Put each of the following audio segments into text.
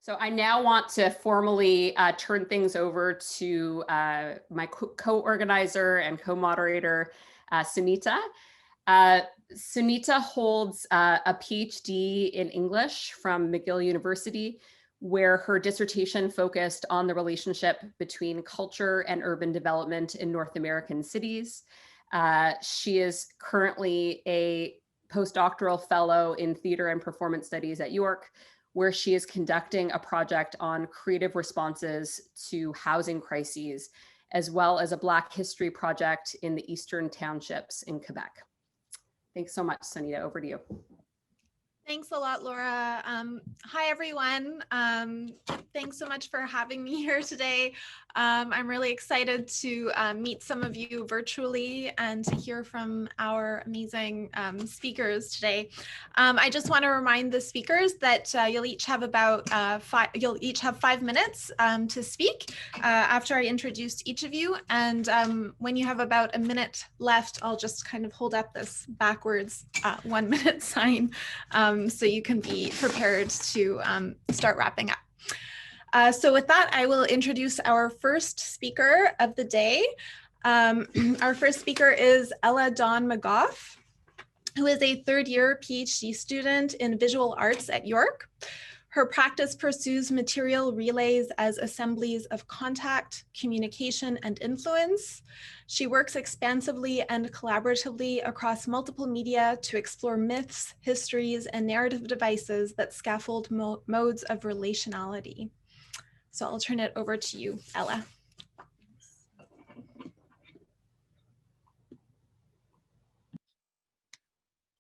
So I now want to formally turn things over to my co-organizer and co-moderator, Sunita. Sunita holds a PhD in English from McGill University, where her dissertation focused on the relationship between culture and urban development in North American cities. She is currently a postdoctoral fellow in theater and performance studies at York, where she is conducting a project on creative responses to housing crises, as well as a Black history project in the Eastern Townships in Quebec. Thanks so much, Sunita. Over to you. Thanks a lot, Laura. Hi, everyone. Thanks so much for having me here today. I'm really excited to meet some of you virtually and to hear from our amazing speakers today. I just want to remind the speakers that you'll each have 5 minutes to speak after I introduce each of you. And when you have about a minute left, I'll just kind of hold up this backwards 1 minute sign. So you can be prepared to start wrapping up. So with that, I will introduce our first speaker of the day. Our first speaker is Ella Dawn McGeough, who is a third-year PhD student in visual arts at York. Her practice pursues material relays as assemblies of contact, communication, and influence. She works expansively and collaboratively across multiple media to explore myths, histories, and narrative devices that scaffold modes of relationality. So I'll turn it over to you, Ella.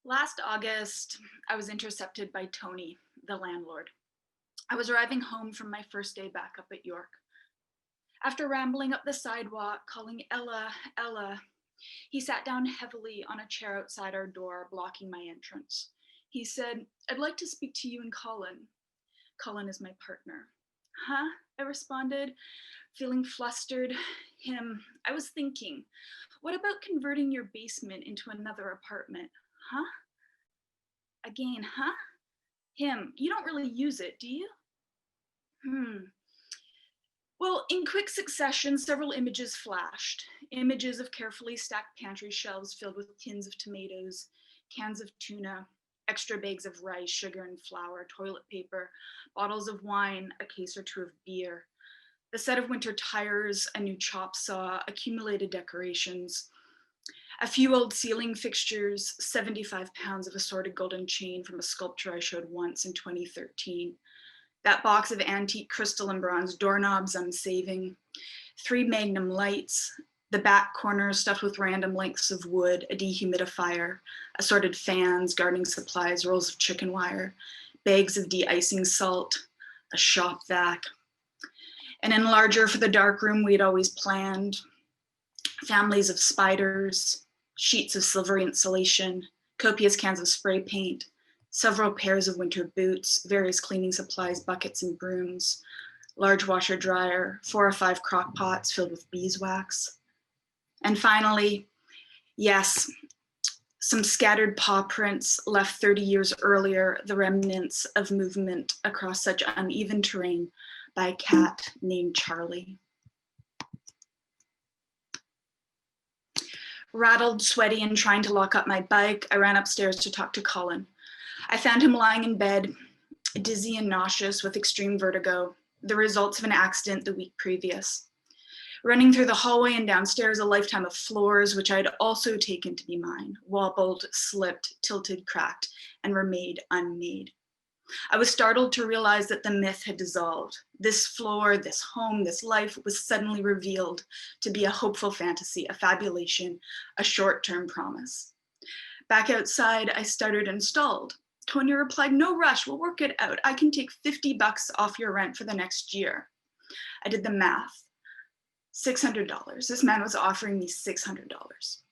Last August, I was intercepted by Tony, the landlord. I was arriving home from my first day back up at York. After rambling up the sidewalk, calling Ella, Ella, he sat down heavily on a chair outside our door, blocking my entrance. He said, "I'd like to speak to you and Colin." Colin is my partner. Huh? I responded, feeling flustered. Him. I was thinking, what about converting your basement into another apartment? Huh? Again, huh? Him. You don't really use it, do you? Well, in quick succession, several images flashed. Images of carefully stacked pantry shelves filled with tins of tomatoes, cans of tuna, extra bags of rice, sugar and flour, toilet paper, bottles of wine, a case or two of beer, the set of winter tires, a new chop saw, accumulated decorations, a few old ceiling fixtures, 75 pounds of assorted golden chain from a sculpture I showed once in 2013, that box of antique crystal and bronze doorknobs I'm saving, 3 magnum lights, the back corner stuffed with random lengths of wood, a dehumidifier, assorted fans, gardening supplies, rolls of chicken wire, bags of de-icing salt, a shop vac, an enlarger for the dark room we'd always planned, families of spiders, sheets of silvery insulation, copious cans of spray paint, several pairs of winter boots, various cleaning supplies, buckets and brooms, large washer dryer, 4 or 5 crock pots filled with beeswax. And finally, yes, some scattered paw prints left 30 years earlier, the remnants of movement across such uneven terrain by a cat named Charlie. Rattled, sweaty, and trying to lock up my bike, I ran upstairs to talk to Colin. I found him lying in bed, dizzy and nauseous with extreme vertigo, the results of an accident the week previous. Running through the hallway and downstairs, a lifetime of floors, which I had also taken to be mine, wobbled, slipped, tilted, cracked, and were made unmade. I was startled to realize that the myth had dissolved. This floor, this home, this life was suddenly revealed to be a hopeful fantasy, a fabulation, a short-term promise. Back outside, I started and stalled. Tony replied, "No rush, we'll work it out. I can take $50 off your rent for the next year." I did the math. $600. This man was offering me $600.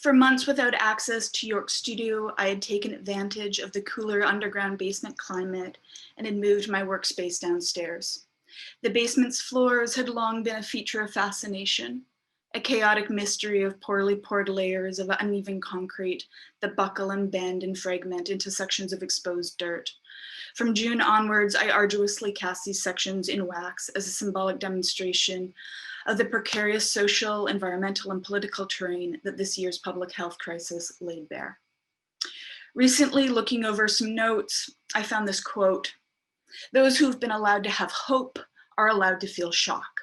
For months without access to York's studio, I had taken advantage of the cooler underground basement climate and had moved my workspace downstairs. The basement's floors had long been a feature of fascination. a chaotic mystery of poorly poured layers of uneven concrete that buckle and bend and fragment into sections of exposed dirt. From June onwards, I arduously cast these sections in wax as a symbolic demonstration of the precarious social, environmental, and political terrain that this year's public health crisis laid bare. Recently, looking over some notes, I found this quote: "Those who've been allowed to have hope are allowed to feel shock."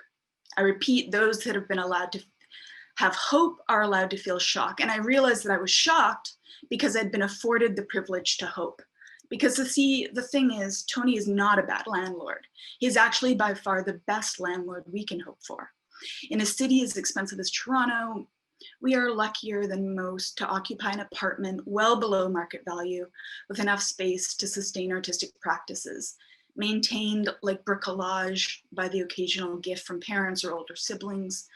I repeat, those that have been allowed to have hope are allowed to feel shock. And I realized that I was shocked because I'd been afforded the privilege to hope. Because the thing is, Tony is not a bad landlord. He's actually by far the best landlord we can hope for. In a city as expensive as Toronto, we are luckier than most to occupy an apartment well below market value with enough space to sustain artistic practices, maintained like bricolage by the occasional gift from parents or older siblings,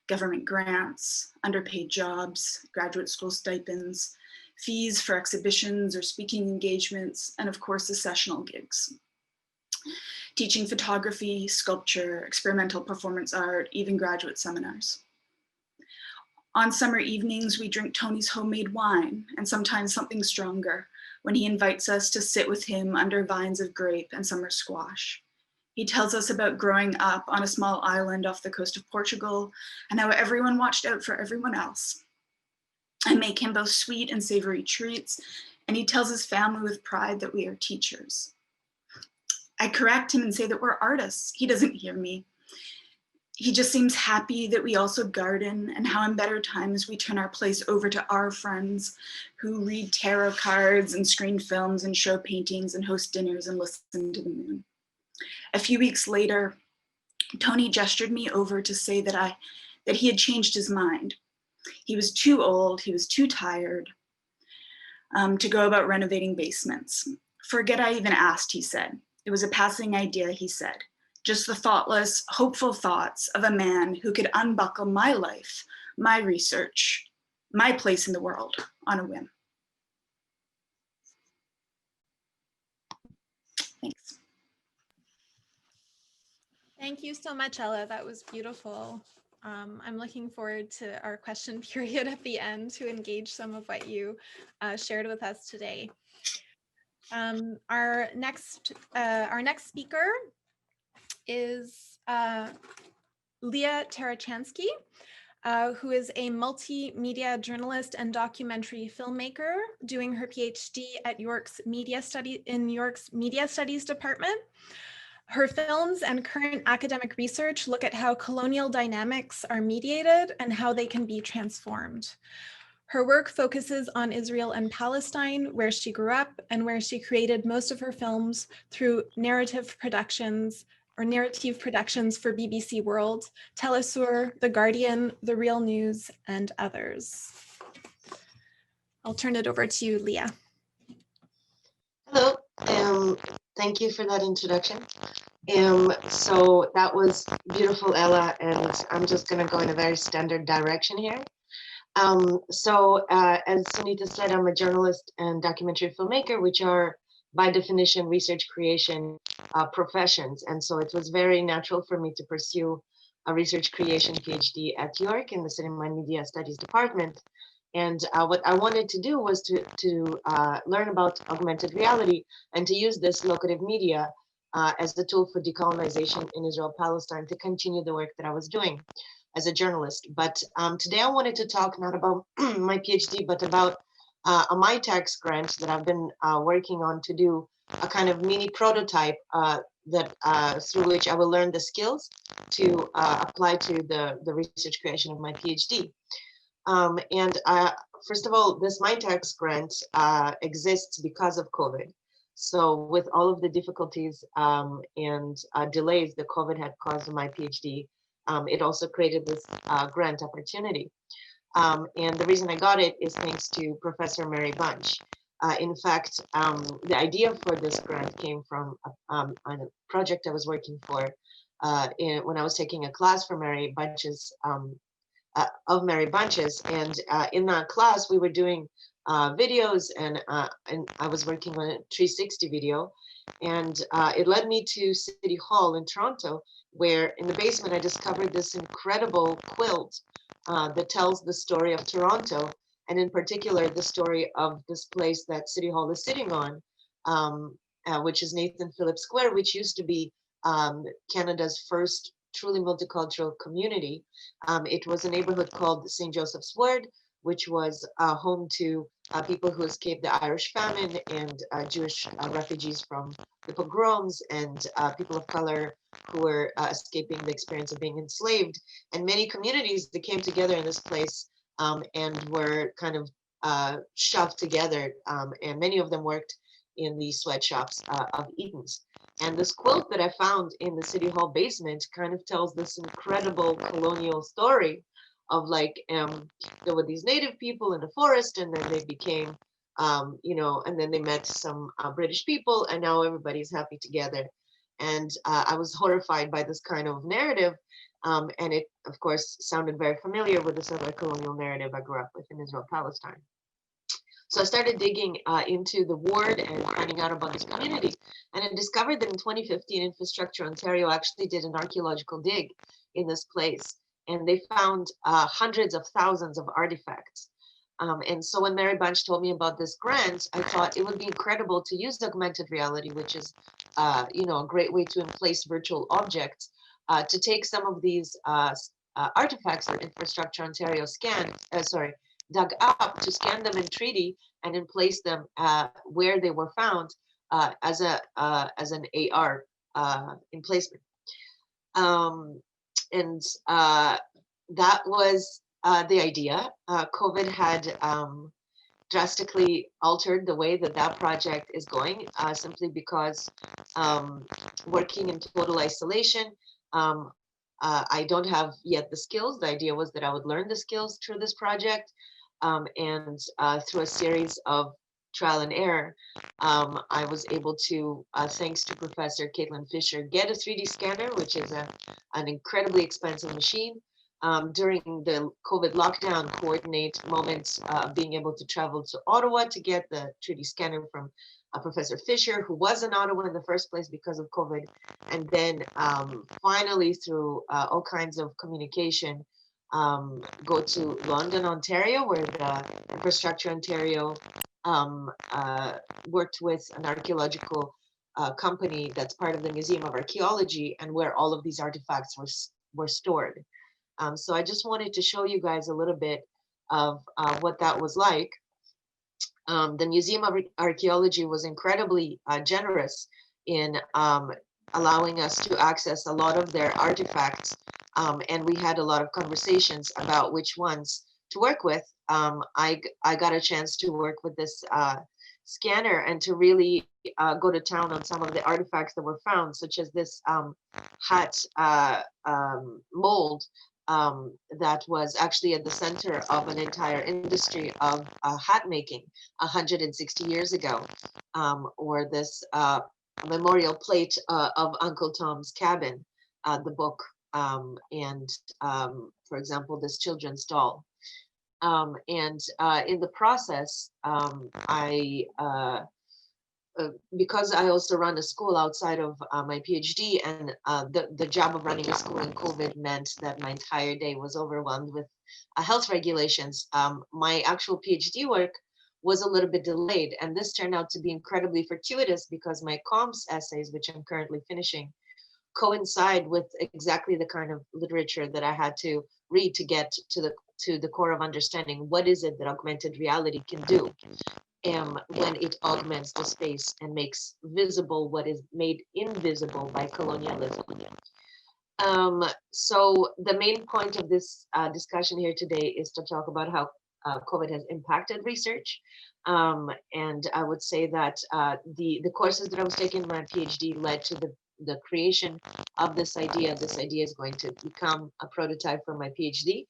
government grants, underpaid jobs, graduate school stipends, fees for exhibitions or speaking engagements, and of course, the sessional gigs. Teaching photography, sculpture, experimental performance art, even graduate seminars. On summer evenings, we drink Tony's homemade wine and sometimes something stronger when he invites us to sit with him under vines of grape and summer squash. He tells us about growing up on a small island off the coast of Portugal and how everyone watched out for everyone else. I make him both sweet and savory treats, and he tells his family with pride that we are teachers. I correct him and say that we're artists. He doesn't hear me. He just seems happy that we also garden, and how in better times we turn our place over to our friends who read tarot cards and screen films and show paintings and host dinners and listen to the moon. A few weeks later, Tony gestured me over to say that he had changed his mind. He was too old, he was too tired to go about renovating basements. "Forget I even asked," he said. "It was a passing idea," he said. "Just the thoughtless, hopeful thoughts of a man who could unbuckle my life, my research, my place in the world on a whim." Thanks. Thank you so much, Ella. That was beautiful. I'm looking forward to our question period at the end to engage some of what you shared with us today. Our next speaker is Leah Tarachansky, who is a multimedia journalist and documentary filmmaker doing her PhD at York's Media Studies department. Her films and current academic research look at how colonial dynamics are mediated and how they can be transformed. Her work focuses on Israel and Palestine, where she grew up and where she created most of her films through narrative productions for BBC World, Telesur, The Guardian, The Real News, and others. I'll turn it over to you, Leah. Hello, thank you for that introduction. So that was beautiful, Ella, and I'm just going to go in a very standard direction here. As Sunita said, I'm a journalist and documentary filmmaker, which are by definition research creation professions. And so it was very natural for me to pursue a research creation PhD at York in the Cinema and Media Studies department. And what I wanted to do was to learn about augmented reality and to use this locative media as the tool for decolonization in Israel-Palestine to continue the work that I was doing as a journalist. But today I wanted to talk not about my PhD, but about a MyTax grant that I've been working on to do a kind of mini prototype through which I will learn the skills to apply to the research creation of my PhD. First of all, this MyTax grant exists because of COVID. So with all of the difficulties and delays that COVID had caused in my PhD, it also created this grant opportunity. And the reason I got it is thanks to Professor Mary Bunch. In fact, the idea for this grant came from a project I was working for when I was taking a class for Mary Bunch's of Mary Bunch's, and in that class we were doing videos, and I was working on a 360 video, and it led me to City Hall in Toronto, where in the basement I discovered this incredible quilt that tells the story of Toronto, and in particular, the story of this place that City Hall is sitting on, which is Nathan Phillips Square, which used to be Canada's first truly multicultural community. It was a neighborhood called St. Joseph's Ward, which was home to people who escaped the Irish famine and Jewish refugees from the pogroms and people of color who were escaping the experience of being enslaved. And many communities that came together in this place and were kind of shoved together, and many of them worked in the sweatshops of Eaton's. And this quilt that I found in the City Hall basement kind of tells this incredible colonial story of like, there were these native people in the forest, and then they became, and then they met some British people, and now everybody's happy together. And I was horrified by this kind of narrative. And it, of course, sounded very familiar with this other colonial narrative I grew up with in Israel-Palestine. So I started digging into the ward and finding out about this community. And I discovered that in 2015, Infrastructure Ontario actually did an archaeological dig in this place. And they found hundreds of thousands of artifacts. And so when Mary Bunch told me about this grant, I thought it would be incredible to use augmented reality, which is, a great way to emplace virtual objects, to take some of these artifacts that Infrastructure Ontario dug up, to scan them in 3D and emplace them where they were found as an AR emplacement. And that was the idea. COVID had drastically altered the way that project is going, simply because working in total isolation, I don't have yet the skills. The idea was that I would learn the skills through this project, and through a series of trial and error, I was able to, thanks to Professor Caitlin Fisher, get a 3D scanner, which is an incredibly expensive machine. During the COVID lockdown, coordinate moments of being able to travel to Ottawa to get the 3D scanner from Professor Fisher, who was in Ottawa in the first place because of COVID. And then finally, through all kinds of communication, go to London, Ontario, where the Infrastructure Ontario worked with an archaeological company that's part of the Museum of Archaeology, and where all of these artifacts were stored. So I just wanted to show you guys a little bit of what that was like. The Museum of Archaeology was incredibly generous in allowing us to access a lot of their artifacts, and we had a lot of conversations about which ones to work with. I got a chance to work with this scanner and to really go to town on some of the artifacts that were found, such as this hat mold that was actually at the center of an entire industry of hat making 160 years ago, or this memorial plate of Uncle Tom's Cabin, the book, and for example, this children's doll. And in the process, because I also run a school outside of my PhD, and the job of running a school in COVID meant that my entire day was overwhelmed with health regulations. My actual PhD work was a little bit delayed, and this turned out to be incredibly fortuitous because my comms essays, which I'm currently finishing, coincide with exactly the kind of literature that I had to read to get to the core of understanding what is it that augmented reality can do when it augments the space and makes visible what is made invisible by colonialism. So the main point of this discussion here today is to talk about how COVID has impacted research. And I would say that the courses that I was taking in my PhD led to the creation of this idea. This idea is going to become a prototype for my PhD,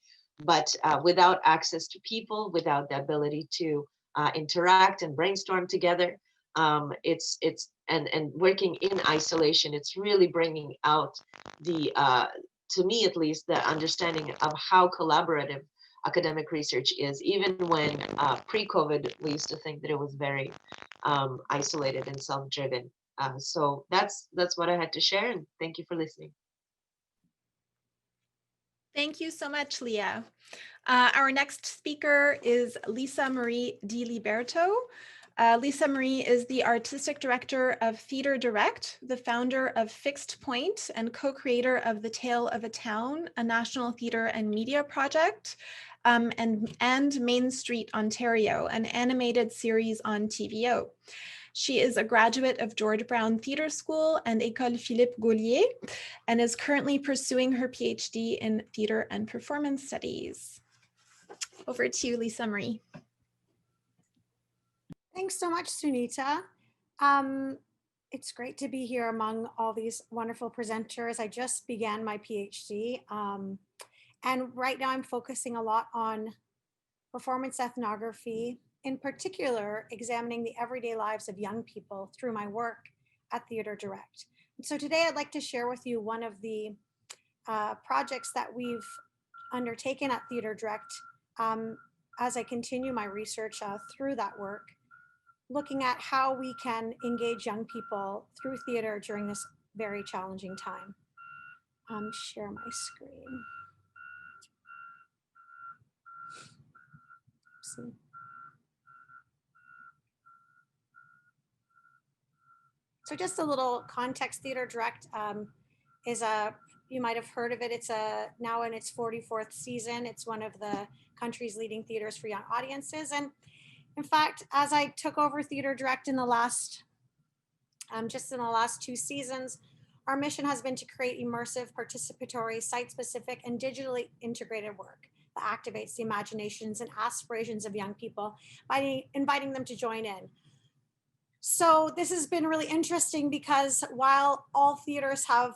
but without access to people, without the ability to interact and brainstorm together, and working in isolation, it's really bringing out the, to me at least, the understanding of how collaborative academic research is. Even when pre-COVID, we used to think that it was very isolated and self-driven. So that's what I had to share, and thank you for listening. Thank you so much, Leah. Our next speaker is Lisa Marie DiLiberto. Lisa Marie is the Artistic Director of Theater Direct, the founder of Fixed Point, and co-creator of The Tale of a Town, a national theater and media project, and Main Street, Ontario, an animated series on TVO. She is a graduate of George Brown Theatre School and École Philippe Gaulier, and is currently pursuing her PhD in Theatre and Performance Studies. Over to you, Lisa Marie. Thanks so much, Sunita. It's great to be here among all these wonderful presenters. I just began my PhD, and right now I'm focusing a lot on performance ethnography, in particular, examining the everyday lives of young people through my work at Theatre Direct. And so today I'd like to share with you one of the projects that we've undertaken at Theatre Direct as I continue my research through that work, looking at how we can engage young people through theater during this very challenging time. Share my screen. Oopsie. So just a little context. Theatre Direct is you might have heard of it. It's now in its 44th season. It's one of the country's leading theaters for young audiences. And in fact, as I took over Theatre Direct in the last, just in the last 2 seasons, our mission has been to create immersive, participatory, site-specific, and digitally integrated work that activates the imaginations and aspirations of young people by inviting them to join in. So this has been really interesting because while all theaters have,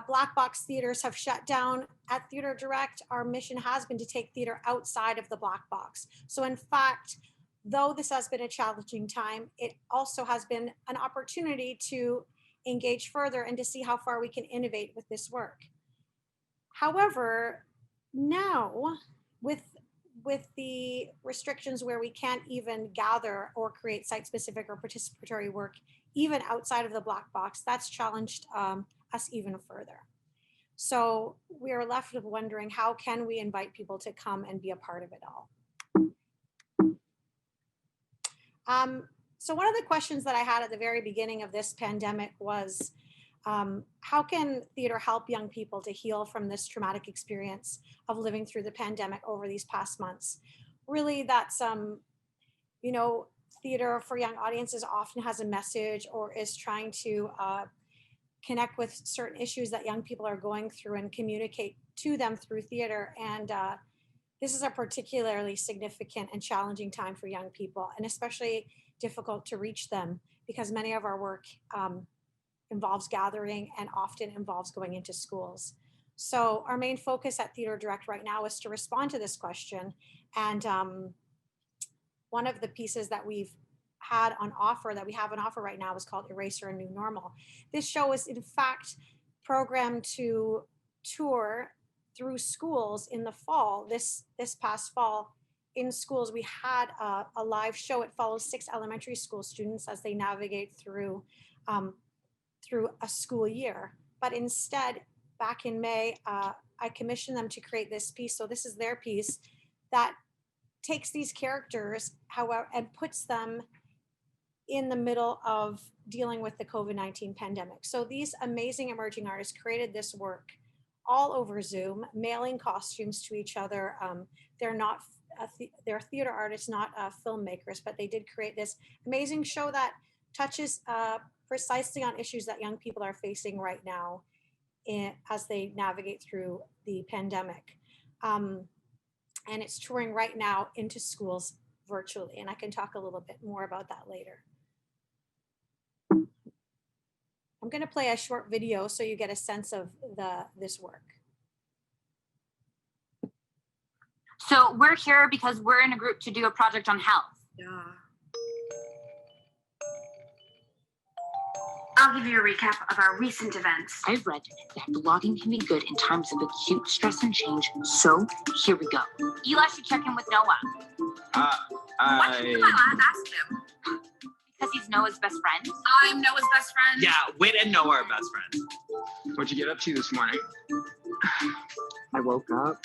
black box theaters have shut down, at Theatre Direct, our mission has been to take theater outside of the black box. So in fact, though this has been a challenging time, it also has been an opportunity to engage further and to see how far we can innovate with this work. However, now with the restrictions where we can't even gather or create site-specific or participatory work, even outside of the black box, that's challenged us even further. So we are left with wondering, how can we invite people to come and be a part of it all? So one of the questions that I had at the very beginning of this pandemic was, how can theater help young people to heal from this traumatic experience of living through the pandemic over these past months? Really, that's, you know, theater for young audiences often has a message or is trying to connect with certain issues that young people are going through and communicate to them through theater. And this is a particularly significant and challenging time for young people, and especially difficult to reach them because many of our work involves gathering and often involves going into schools. So our main focus at Theatre Direct right now is to respond to this question. And one of the pieces that we've had on offer, that we have on offer right now, is called Eraser: A New Normal. This show is in fact programmed to tour through schools in the fall. This past fall, in schools, we had a live show. It follows 6 elementary school students as they navigate through a school year. But instead, back in May, I commissioned them to create this piece. So this is their piece that takes these characters, however, and puts them in the middle of dealing with the COVID-19 pandemic. So these amazing emerging artists created this work all over Zoom, mailing costumes to each other. They're theater artists, not filmmakers, but they did create this amazing show that touches precisely on issues that young people are facing right now as they navigate through the pandemic. And it's touring right now into schools virtually, and I can talk a little bit more about that later. I'm going to play a short video so you get a sense of this work. So we're here because we're in a group to do a project on health. Yeah. I'll give you a recap of our recent events. I've read that blogging can be good in times of acute stress and change, so here we go. Eli should check in with Noah. Why did I ask him? Because he's Noah's best friend. I'm Noah's best friend. Yeah, Whit and Noah are best friends. What'd you get up to this morning? I woke up.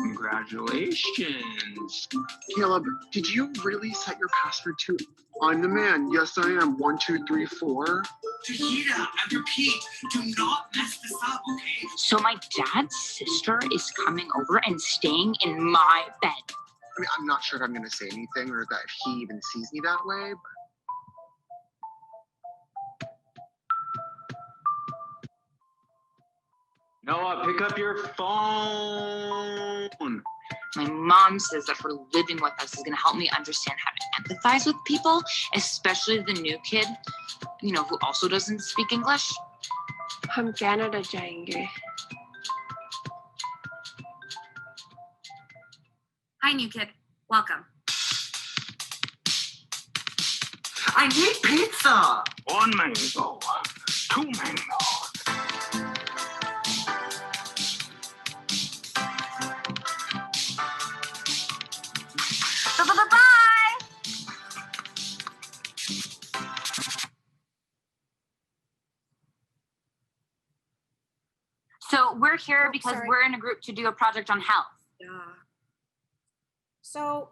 Congratulations. Caleb, did you really set your password to I'm the man? Yes, I am. 1, 2, 3, 4. Tahita, I repeat, do not mess this up, okay? So my dad's sister is coming over and staying in my bed. I mean, I'm not sure if I'm going to say anything or that if he even sees me that way. But... Noah, pick up your phone. My mom says that her living with us is going to help me understand how to empathize with people, especially the new kid, you know, who also doesn't speak English. हम Canada जाएंगे. Hi, new kid. Welcome. I need pizza. 1 mango, 2 mango. Bye. So we're here because we're in a group to do a project on health. Yeah. So,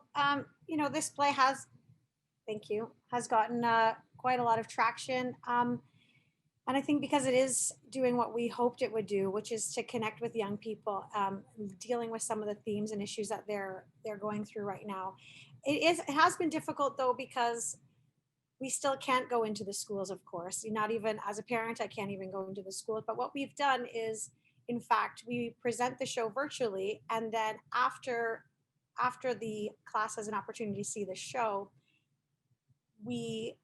you know, this play has, thank you, has gotten quite a lot of traction. And I think because it is doing what we hoped it would do, which is to connect with young people, dealing with some of the themes and issues that they're going through right now. It has been difficult though, because we still can't go into the schools, of course. Not even as a parent, I can't even go into the schools. But what we've done is, in fact, we present the show virtually, and then after the class has an opportunity to see the show, we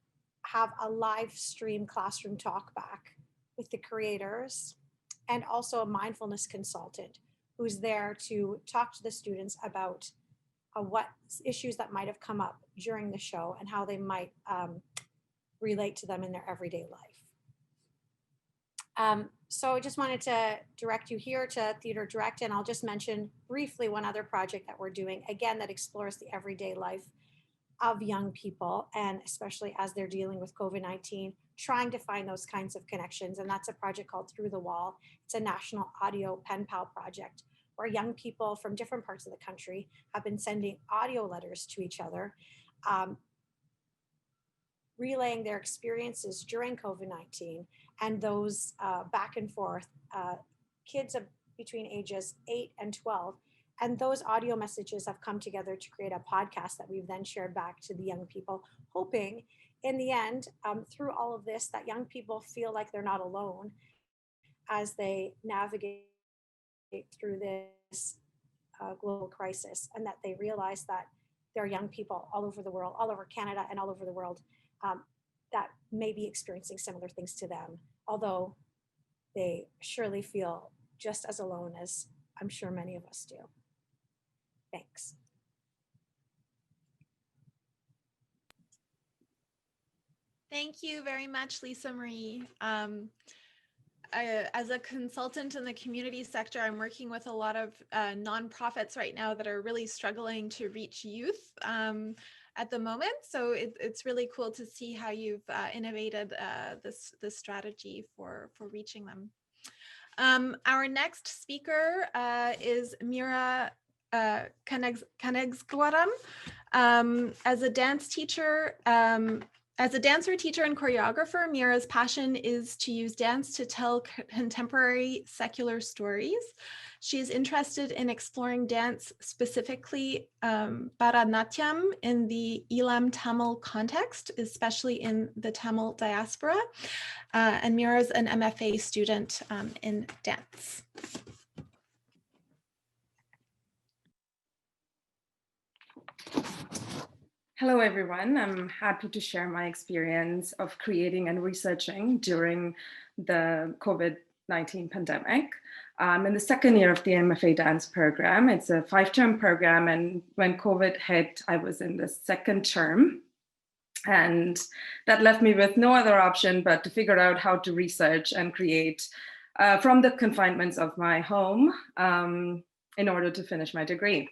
have a live stream classroom talk back with the creators and also a mindfulness consultant who's there to talk to the students about what issues that might have come up during the show and how they might relate to them in their everyday life. So I just wanted to direct you here to Theatre Direct, and I'll just mention briefly one other project that we're doing, again, that explores the everyday life of young people, and especially as they're dealing with COVID-19, trying to find those kinds of connections. And that's a project called Through the Wall. It's a national audio pen pal project where young people from different parts of the country have been sending audio letters to each other, relaying their experiences during COVID-19 and those back and forth, kids between ages 8 and 12. And those audio messages have come together to create a podcast that we've then shared back to the young people, hoping in the end, through all of this, that young people feel like they're not alone as they navigate through this global crisis, and that they realize that there are young people all over the world, all over Canada and all over the world, that may be experiencing similar things to them, although they surely feel just as alone as I'm sure many of us do. Thanks. Thank you very much, Lisa Marie. As a consultant in the community sector, I'm working with a lot of nonprofits right now that are really struggling to reach youth at the moment. So it's really cool to see how you've innovated this strategy for reaching them. Our next speaker is Meera Kanageswaran. As a dance teacher, as a dancer, teacher, and choreographer, Meera's passion is to use dance to tell contemporary secular stories. She is interested in exploring dance, specifically Bharatanatyam, in the Elam Tamil context, especially in the Tamil diaspora. And Meera's an MFA student in dance. Hello, everyone. I'm happy to share my experience of creating and researching during the COVID-19 pandemic. I'm in the second year of the MFA dance program. It's a 5-term program, and when COVID hit, I was in the second term. And that left me with no other option but to figure out how to research and create from the confinements of my home in order to finish my degree.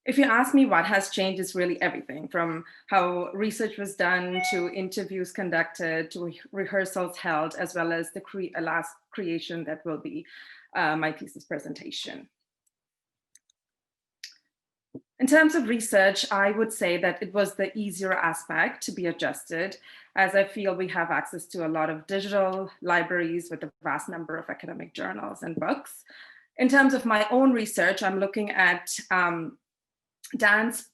If you ask me what has changed, it's really everything from how research was done to interviews conducted to rehearsals held, as well as the last creation that will be my thesis presentation. In terms of research, I would say that it was the easier aspect to be adjusted, as I feel we have access to a lot of digital libraries with a vast number of academic journals and books. In terms of my own research, I'm looking at dance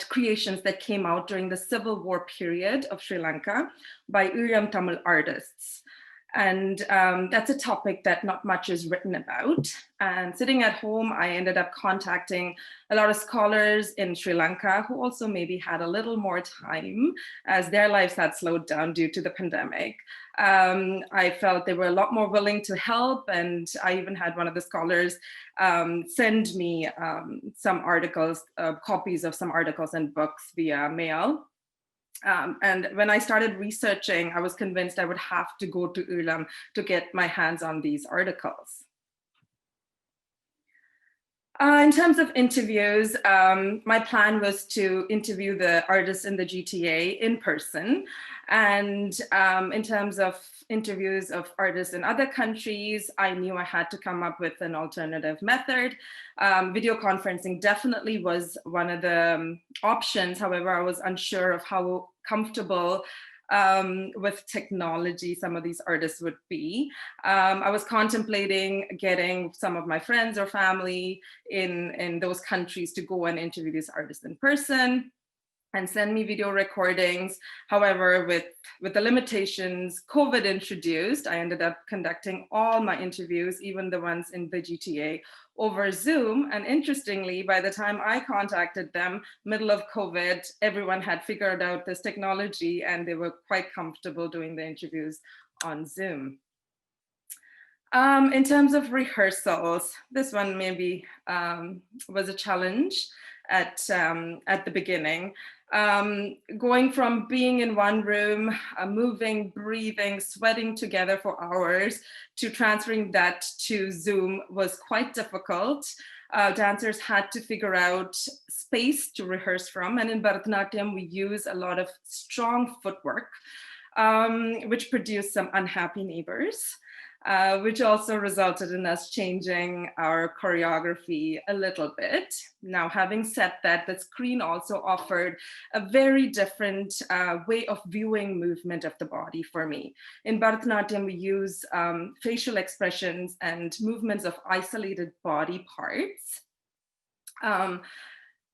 creations that came out during the Civil War period of Sri Lanka by Uyyam Tamil artists. And that's a topic that not much is written about. And sitting at home, I ended up contacting a lot of scholars in Sri Lanka who also maybe had a little more time as their lives had slowed down due to the pandemic. I felt they were a lot more willing to help, and I even had one of the scholars send me some articles, copies of some articles and books via mail. And when I started researching, I was convinced I would have to go to Ulam to get my hands on these articles. In terms of interviews, my plan was to interview the artists in the GTA in person. And in terms of interviews of artists in other countries, I knew I had to come up with an alternative method. Video conferencing definitely was one of the options. However, I was unsure of how comfortable with technology some of these artists would be. I was contemplating getting some of my friends or family in those countries to go and interview these artists in person and send me video recordings. However, with the limitations COVID introduced, I ended up conducting all my interviews, even the ones in the GTA, over Zoom. And interestingly, by the time I contacted them, middle of COVID, everyone had figured out this technology and they were quite comfortable doing the interviews on Zoom. In terms of rehearsals, this one maybe was a challenge at the beginning. Going from being in one room, moving, breathing, sweating together for hours, to transferring that to Zoom was quite difficult. Dancers had to figure out space to rehearse from, and in Bharatanatyam we use a lot of strong footwork, which produced some unhappy neighbors. Which also resulted in us changing our choreography a little bit. Now, having said that, the screen also offered a very different way of viewing movement of the body for me. In Bharatanatyam, we use facial expressions and movements of isolated body parts.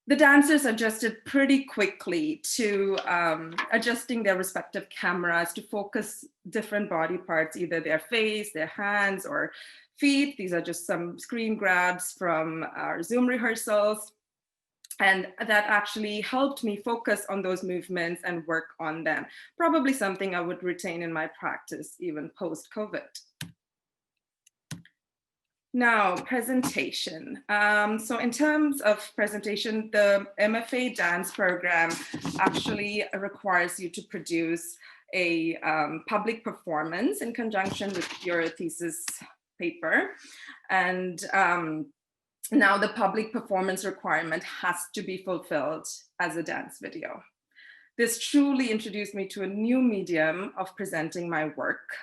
The dancers adjusted pretty quickly to adjusting their respective cameras to focus different body parts, either their face, their hands, or feet. These are just some screen grabs from our Zoom rehearsals. And that actually helped me focus on those movements and work on them. Probably something I would retain in my practice even post-COVID. Now, presentation. So in terms of presentation, the MFA dance program actually requires you to produce a public performance in conjunction with your thesis paper. And now the public performance requirement has to be fulfilled as a dance video. This truly introduced me to a new medium of presenting my work.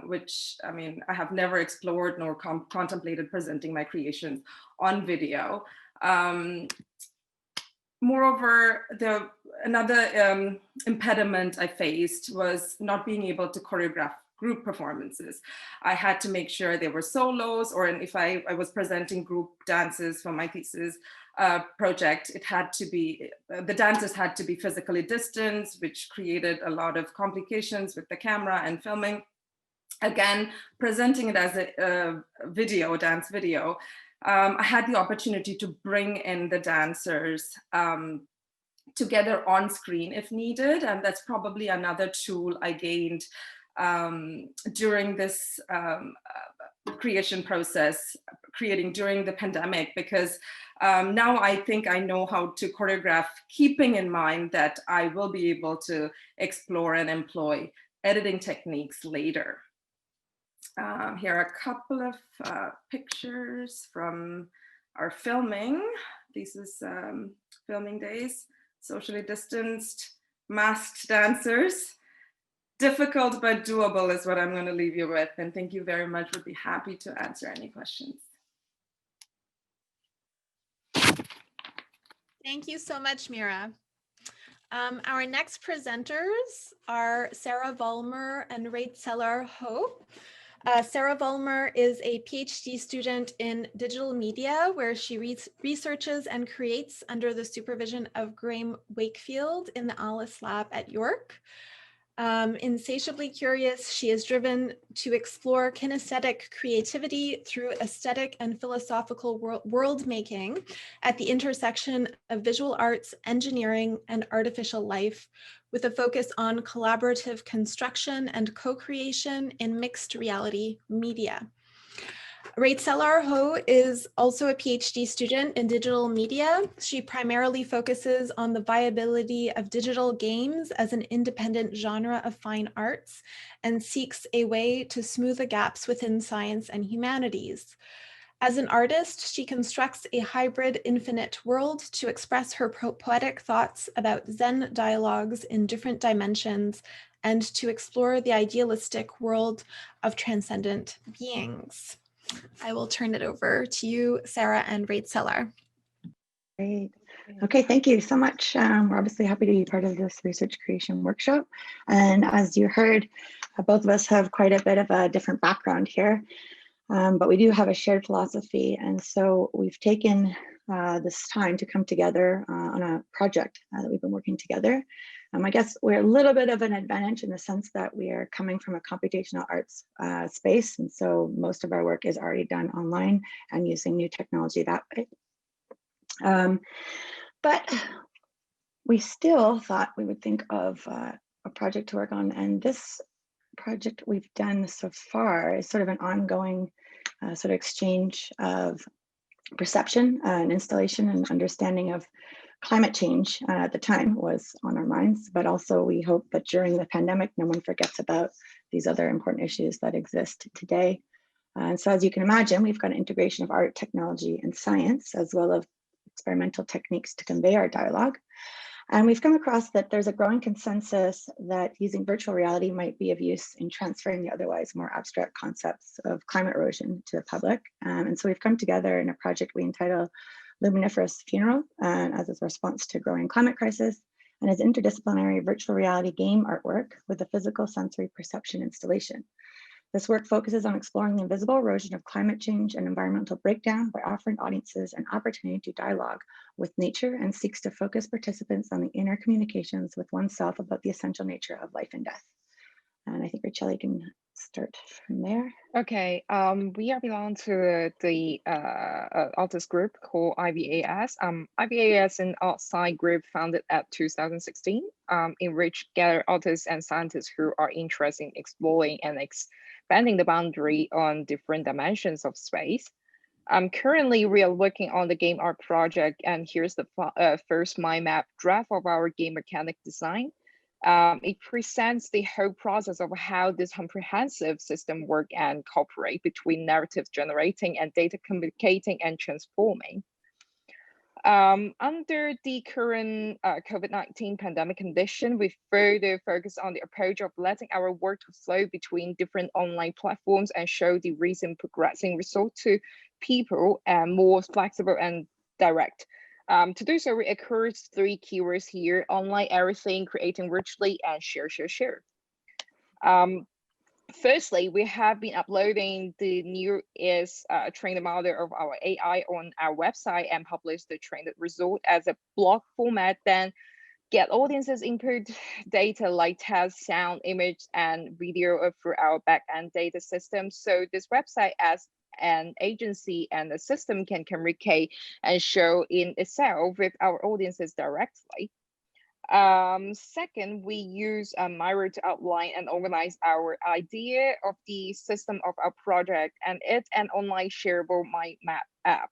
Which, I mean, I have never explored nor contemplated presenting my creations on video. Moreover, another impediment I faced was not being able to choreograph group performances. I had to make sure they were solos, or if I was presenting group dances for my thesis project, it had to be, the dancers had to be physically distanced, which created a lot of complications with the camera and filming. Again, presenting it as a video, dance video, I had the opportunity to bring in the dancers together on screen if needed. And that's probably another tool I gained during this creation process, creating during the pandemic, because now I think I know how to choreograph, keeping in mind that I will be able to explore and employ editing techniques later. Here are a couple of pictures from our filming. thesis filming days, socially distanced, masked dancers. Difficult but doable is what I'm going to leave you with. And thank you very much. Would be happy to answer any questions. Thank you so much, Meera. Our next presenters are Sarah Vollmer and Racelar Ho. Sarah Vollmer is a PhD student in digital media, where she researches and creates under the supervision of Graham Wakefield in the Alice Lab at York. Insatiably curious, she is driven to explore kinesthetic creativity through aesthetic and philosophical world making at the intersection of visual arts, engineering, and artificial life, with a focus on collaborative construction and co-creation in mixed reality media. Racelar Ho is also a PhD student in digital media. She primarily focuses on the viability of digital games as an independent genre of fine arts and seeks a way to smooth the gaps within science and humanities. As an artist, she constructs a hybrid infinite world to express her poetic thoughts about Zen dialogues in different dimensions and to explore the idealistic world of transcendent beings. I will turn it over to you, Sarah and Racelar. Great. Okay, thank you so much. We're obviously happy to be part of this research creation workshop. And as you heard, both of us have quite a bit of a different background here, but we do have a shared philosophy. And so we've taken this time to come together on a project that we've been working together. I guess we're a little bit of an advantage in the sense that we are coming from a computational arts space. And so most of our work is already done online and using new technology that way. But we still thought we would think of a project to work on. And this project we've done so far is sort of an ongoing sort of exchange of perception and installation and understanding of climate change at the time was on our minds, but also we hope that during the pandemic, no one forgets about these other important issues that exist today. And so as you can imagine, we've got an integration of art, technology, and science, as well as experimental techniques to convey our dialogue. And we've come across that there's a growing consensus that using virtual reality might be of use in transferring the otherwise more abstract concepts of climate erosion to the public. And so we've come together in a project we entitle Luminiferous Funeral, as a response to growing climate crisis, and as interdisciplinary virtual reality game artwork with a physical sensory perception installation. This work focuses on exploring the invisible erosion of climate change and environmental breakdown by offering audiences an opportunity to dialogue with nature and seeks to focus participants on the inner communications with oneself about the essential nature of life and death. And I think Rachel, you can start from there. Okay, we are belong to the artist group called IVAS. IVAS is an outside group founded at 2016, in which gather artists and scientists who are interested in exploring and expanding the boundary on different dimensions of space. Currently, we are working on the game art project, and here's the first mind map draft of our game mechanic design. It presents the whole process of how this comprehensive system work and cooperate between narrative generating and data communicating and transforming. Under the current COVID-19 pandemic condition, we further focus on the approach of letting our work to flow between different online platforms and show the recent progressing result to people and more flexible and direct. To do so, we encourage 3 keywords here: online everything, creating virtually, and share. Firstly, we have been uploading the newest trained model of our AI on our website and publish the trained result as a blog format, then get audiences input data like text, sound, image, and video through our backend data system. So this website as an agency and the system can communicate and show in itself with our audiences directly. Second, we use Miro to outline and organize our idea of the system of our project, and it's an online shareable mind map app,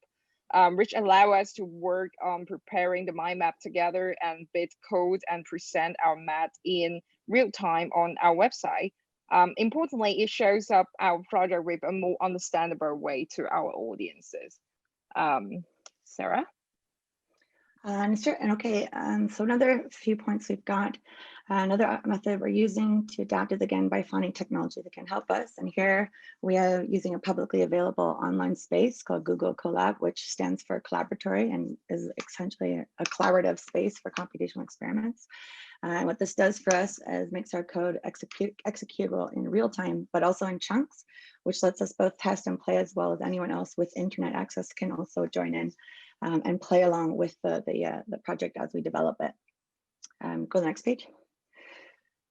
which allow us to work on preparing the mind map together and bid code and present our map in real time on our website. Importantly, it shows up our project with a more understandable way to our audiences. Sarah? Sure, and okay, so another few points we've got. Another method we're using to adapt is again by finding technology that can help us. And here we are using a publicly available online space called Google Colab, which stands for collaboratory and is essentially a collaborative space for computational experiments. And what this does for us is makes our code executable in real time, but also in chunks, which lets us both test and play as well as anyone else with internet access can also join in and play along with the project as we develop it. Go to the next page.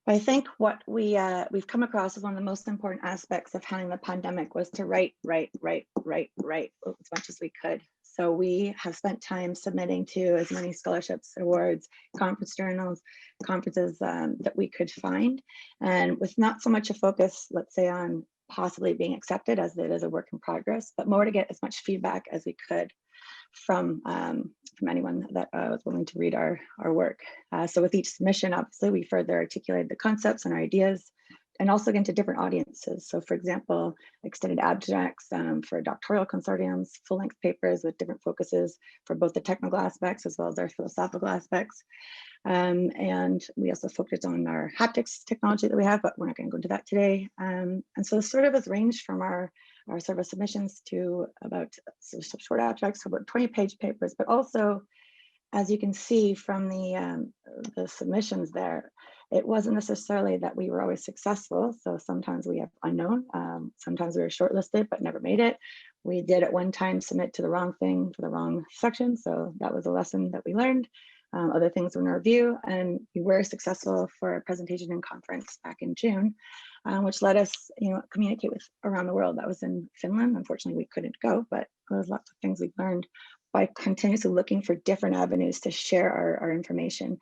I think what we've come across as one of the most important aspects of handling the pandemic was to write as much as we could. So we have spent time submitting to as many scholarships, awards, conference journals, conferences that we could find. And with not so much a focus, let's say, on possibly being accepted as it is a work in progress, but more to get as much feedback as we could from anyone that was willing to read our work. So with each submission, obviously, we further articulated the concepts and our ideas, and also get into different audiences. So for example, extended abstracts for doctoral consortiums, full-length papers with different focuses for both the technical aspects as well as our philosophical aspects. And we also focused on our haptics technology that we have, but we're not going to go into that today. And so this sort of has ranged from our sort of submissions to about short abstracts, about 20-page papers, but also, as you can see from the submissions there, it wasn't necessarily that we were always successful. So sometimes we have unknown, sometimes we were shortlisted but never made it. We did at one time submit to the wrong thing for the wrong section. So that was a lesson that we learned. Other things were in review, and we were successful for a presentation and conference back in June, which let us, communicate with around the world. That was in Finland. Unfortunately, we couldn't go, but there's lots of things we've learned by continuously looking for different avenues to share our information.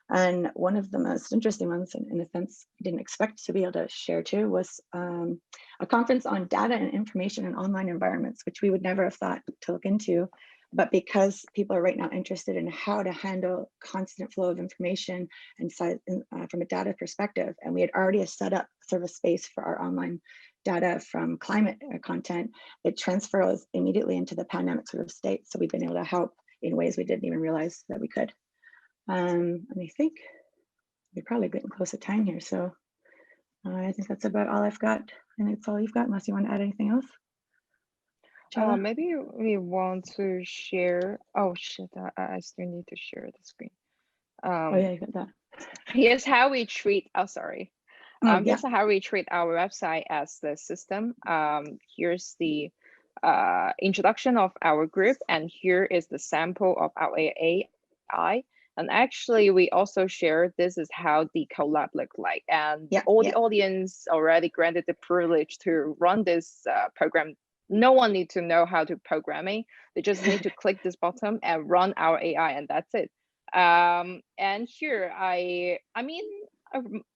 And one of the most interesting ones, in a sense, I didn't expect to be able to share too, was a conference on data and information in online environments, which we would never have thought to look into. But because people are right now interested in how to handle constant flow of information and from a data perspective, and we had already set up sort of a space for our online data from climate content, it transfers immediately into the pandemic sort of state. So we've been able to help in ways we didn't even realize that we could. And I think we're probably getting close to time here. So I think that's about all I've got. And it's all you've got, unless you want to add anything else. Maybe we want to share. Oh shit! I still need to share the screen. Oh yeah, you got that. Here's how we treat. Oh, sorry. Yeah. Here's how we treat our website as the system. Here's the introduction of our group, and here is the sample of our AI. And actually, we also share this is how the collab look like, and the audience already granted the privilege to run this program. No one needs to know how to programming. They just need to click this button and run our AI, and that's it. And here, I mean,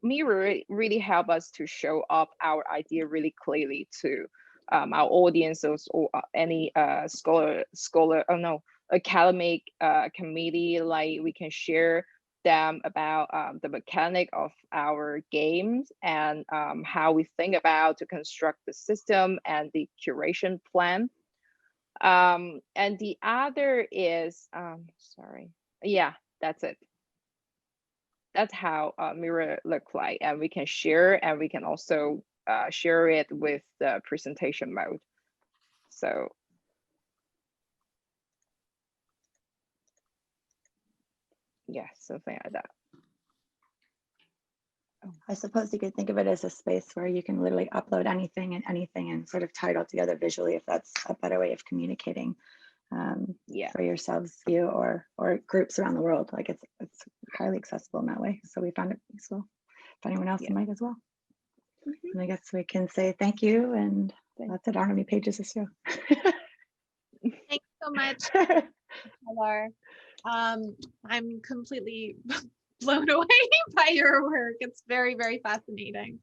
Meera really help us to show up our idea really clearly to our audiences or any academic committee. Like we can share them about the mechanic of our games and how we think about to construct the system and the curation plan. And the other is, sorry, yeah, that's it. That's how Meera look like, and we can share, and we can also share it with the presentation mode. So. Yeah, something like that. I suppose you could think of it as a space where you can literally upload anything and sort of tie it all together visually, if that's a better way of communicating for yourselves, you or groups around the world. Like it's highly accessible in that way. So we found it useful. If anyone else might as well. And I guess we can say thank you, and that's it. I don't know how many pages this show. Thanks so much, Taylor. I'm completely blown away by your work. It's very, very fascinating.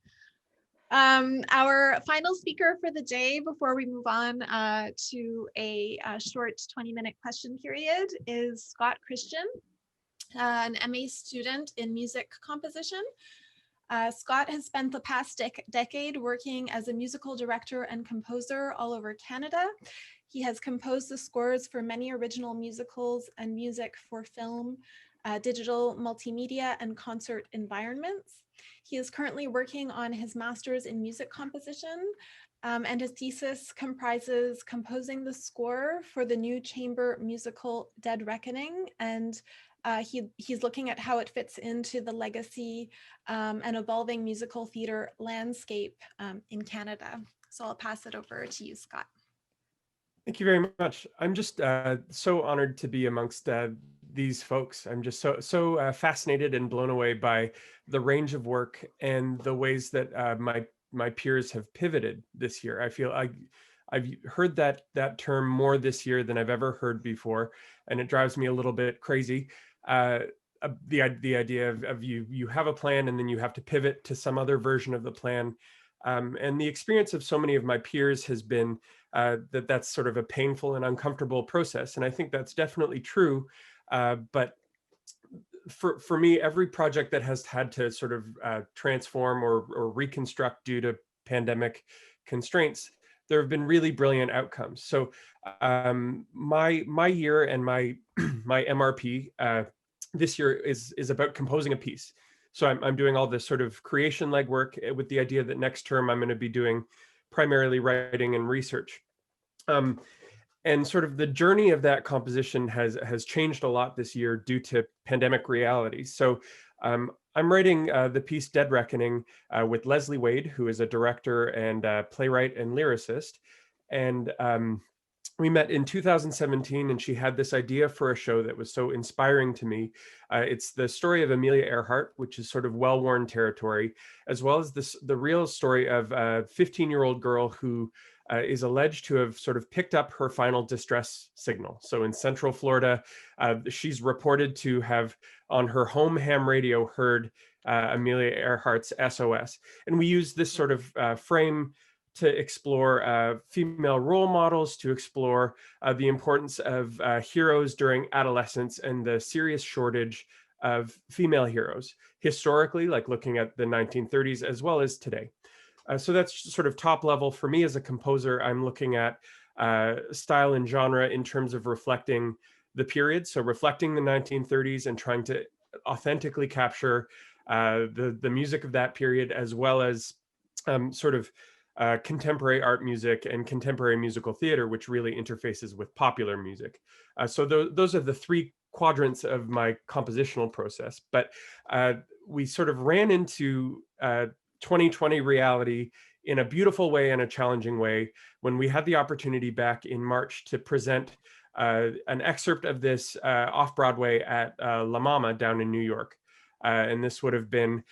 Our final speaker for the day before we move on to a short 20-minute question period is Scott Christian, an MA student in music composition. Scott has spent the past decade working as a musical director and composer all over Canada. He has composed the scores for many original musicals and music for film, digital, multimedia, and concert environments. He is currently working on his master's in music composition, and his thesis comprises composing the score for the new chamber musical Dead Reckoning, and he's looking at how it fits into the legacy and evolving musical theater landscape in Canada. So I'll pass it over to you, Scott. Thank you very much. I'm just so honored to be amongst these folks. I'm just so fascinated and blown away by the range of work and the ways that my peers have pivoted this year. I feel I've heard that term more this year than I've ever heard before, and it drives me a little bit crazy. The idea of you have a plan and then you have to pivot to some other version of the plan. And the experience of so many of my peers has been that's sort of a painful and uncomfortable process. And I think that's definitely true. But for me, every project that has had to sort of transform or reconstruct due to pandemic constraints, there have been really brilliant outcomes. So my year and my MRP this year is about composing a piece. So I'm doing all this sort of creation legwork with the idea that next term I'm going to be doing primarily writing and research. And sort of the journey of that composition has changed a lot this year due to pandemic realities. So I'm writing the piece Dead Reckoning with Leslie Wade, who is a director and playwright and lyricist. And we met in 2017, and she had this idea for a show that was so inspiring to me. It's the story of Amelia Earhart, which is sort of well-worn territory, as well as the real story of a 15-year-old girl who is alleged to have sort of picked up her final distress signal. So in Central Florida, she's reported to have on her home ham radio heard Amelia Earhart's SOS. And we use this sort of frame to explore female role models, to explore the importance of heroes during adolescence and the serious shortage of female heroes, historically, like looking at the 1930s as well as today. So that's sort of top level. For me as a composer, I'm looking at style and genre in terms of reflecting the period. So reflecting the 1930s and trying to authentically capture the music of that period, as well as sort of contemporary art music and contemporary musical theater, which really interfaces with popular music. So those are the three quadrants of my compositional process. But we sort of ran into 2020 reality in a beautiful way and a challenging way when we had the opportunity back in March to present an excerpt of this off-Broadway at La Mama down in New York. And this would have been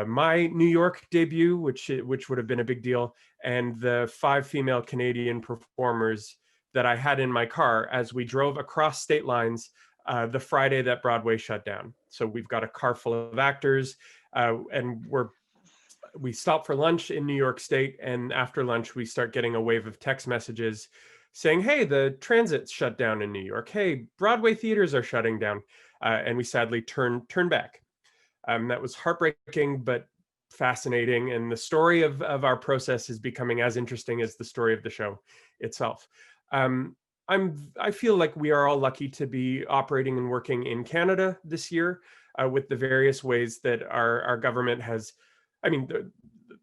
my New York debut, which would have been a big deal, and the 5 female Canadian performers that I had in my car as we drove across state lines the Friday that Broadway shut down. So we've got a car full of actors, and we stop for lunch in New York State, and after lunch we start getting a wave of text messages saying, hey, the transit's shut down in New York. Hey, Broadway theaters are shutting down. And we sadly turn back. That was heartbreaking, but fascinating. And the story of our process is becoming as interesting as the story of the show itself. I feel like we are all lucky to be operating and working in Canada this year with the various ways that our government has,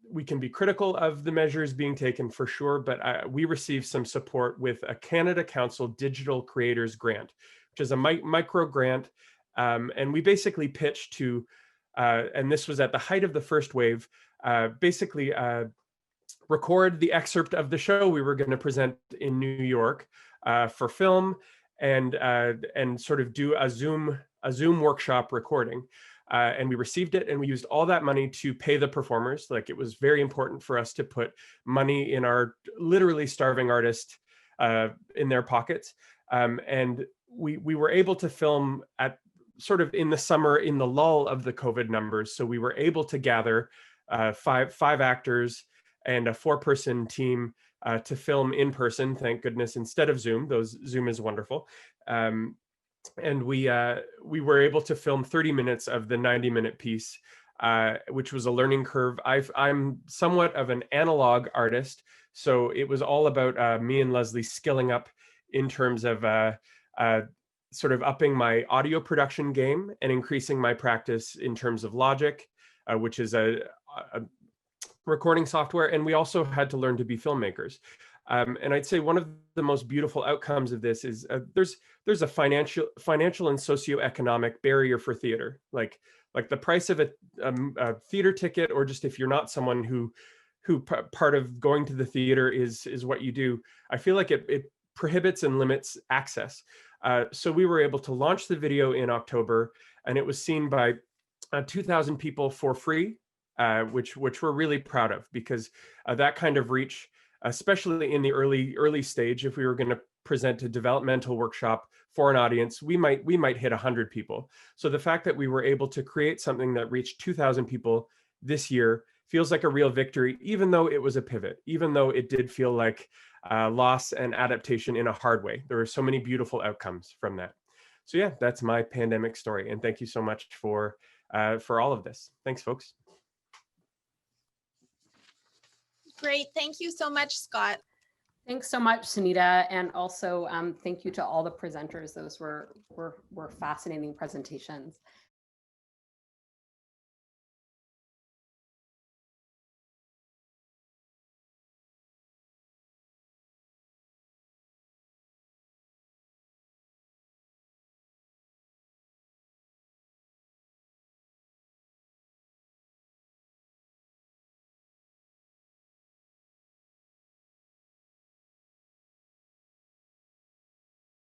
we can be critical of the measures being taken for sure, but we received some support with a Canada Council Digital Creators Grant, which is a micro grant. And we basically pitched to, and this was at the height of the first wave, basically record the excerpt of the show we were going to present in New York for film, and sort of do a Zoom workshop recording. And we received it, and we used all that money to pay the performers. Like, it was very important for us to put money in our literally starving artists in their pockets. And we were able to film at sort of in the summer, in the lull of the COVID numbers. So we were able to gather five actors and a 4-person team to film in person, thank goodness, instead of Zoom. Zoom is wonderful. And we were able to film 30 minutes of the 90-minute piece, which was a learning curve. I'm somewhat of an analog artist, so it was all about me and Leslie skilling up in terms of sort of upping my audio production game and increasing my practice in terms of Logic, which is a recording software. And we also had to learn to be filmmakers. And I'd say one of the most beautiful outcomes of this is there's a financial and socioeconomic barrier for theater, like the price of a theater ticket, or just if you're not someone who part of going to the theater is what you do. I feel like it prohibits and limits access. So we were able to launch the video in October, and it was seen by 2,000 people for free, which we're really proud of, because that kind of reach, especially in the early stage, if we were going to present a developmental workshop for an audience, we might hit 100 people. So the fact that we were able to create something that reached 2,000 people this year feels like a real victory, even though it was a pivot, even though it did feel like loss and adaptation in a hard way. There were so many beautiful outcomes from that. So yeah, that's my pandemic story. And thank you so much for all of this. Thanks, folks. Great. Thank you so much, Scott. Thanks so much, Sunita. And also thank you to all the presenters. Those were fascinating presentations.